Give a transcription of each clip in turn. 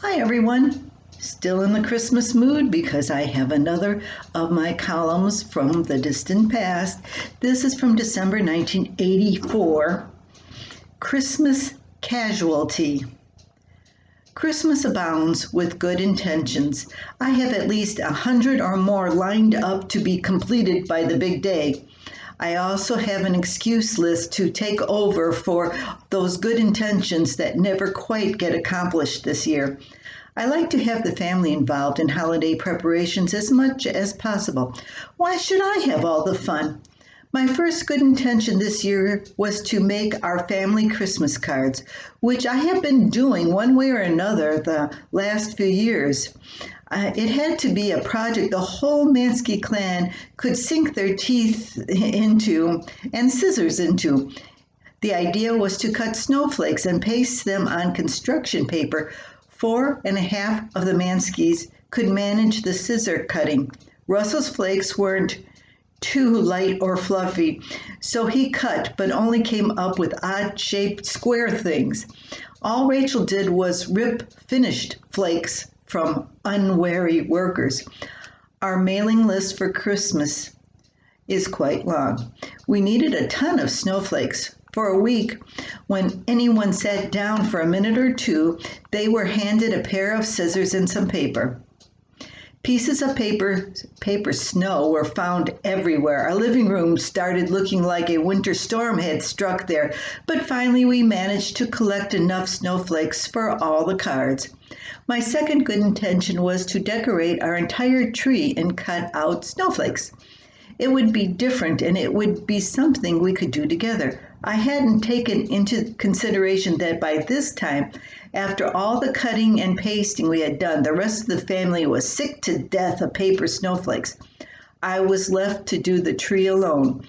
Hi everyone, still in the Christmas mood because I have another of my columns from the distant past. This is from December 1984, Christmas Casualty. Christmas abounds with good intentions. I have at least 100 or more lined up to be completed by the big day. I also have an excuse list to take over for those good intentions that never quite get accomplished this year. I like to have the family involved in holiday preparations as much as possible. Why should I have all the fun? My first good intention this year was to make our family Christmas cards, which I have been doing one way or another the last few years. It had to be a project the whole Manzke clan could sink their teeth into and scissors into. The idea was to cut snowflakes and paste them on construction paper. 4.5 of the Manskes could manage the scissor cutting. Russell's flakes weren't too light or fluffy, so he cut but only came up with odd-shaped square things. All Rachel did was rip finished flakes from unwary workers. Our mailing list for Christmas is quite long. We needed a ton of snowflakes. For a week, when anyone sat down for a minute or two, they were handed a pair of scissors and some paper. Pieces of paper snow were found everywhere. Our living room started looking like a winter storm had struck there, but finally we managed to collect enough snowflakes for all the cards. My second good intention was to decorate our entire tree and cut out snowflakes. It would be different and it would be something we could do together. I hadn't taken into consideration that by this time, after all the cutting and pasting we had done, the rest of the family was sick to death of paper snowflakes. I was left to do the tree alone.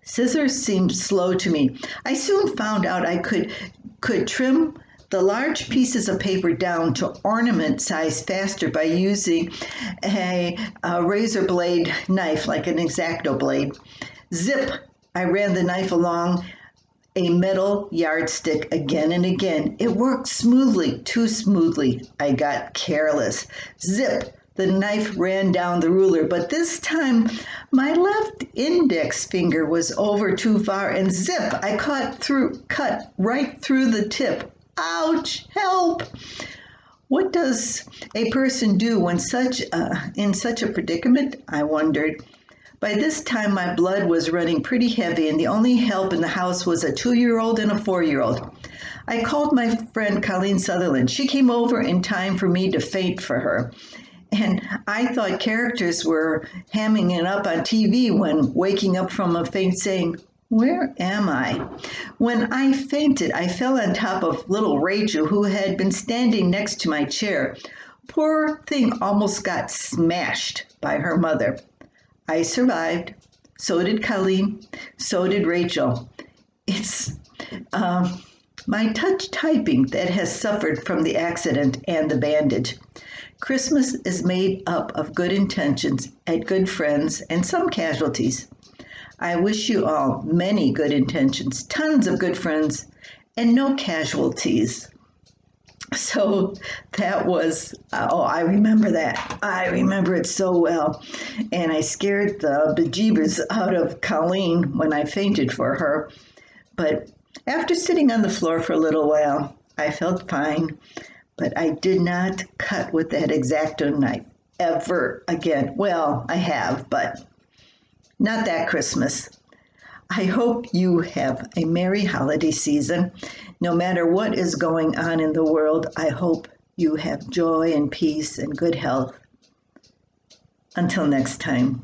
Scissors seemed slow to me. I soon found out I could trim the large pieces of paper down to ornament size faster by using a razor blade knife, like an X-Acto blade. Zip! I ran the knife along a metal yardstick again and again. It worked smoothly, too smoothly. I got careless. Zip! The knife ran down the ruler, but this time my left index finger was over too far, and zip! I cut right through the tip. Ouch! Help! What does a person do when in such a predicament? I wondered. By this time, my blood was running pretty heavy, and the only help in the house was a 2-year-old and a 4-year-old. I called my friend Colleen Sutherland. She came over in time for me to faint for her. And I thought characters were hamming it up on TV when waking up from a faint saying, "Where am I?" When I fainted, I fell on top of little Rachel, who had been standing next to my chair. Poor thing almost got smashed by her mother. I survived. So did Colleen. So did Rachel. It's my touch typing that has suffered from the accident and the bandage. Christmas is made up of good intentions and good friends and some casualties. I wish you all many good intentions, tons of good friends, and no casualties. So that was, I remember that. I remember it so well. And I scared the bejeebers out of Colleen when I fainted for her. But after sitting on the floor for a little while, I felt fine. But I did not cut with that X-Acto knife ever again. Well, I have, but not that Christmas. I hope you have a merry holiday season. No matter what is going on in the world, I hope you have joy and peace and good health. Until next time.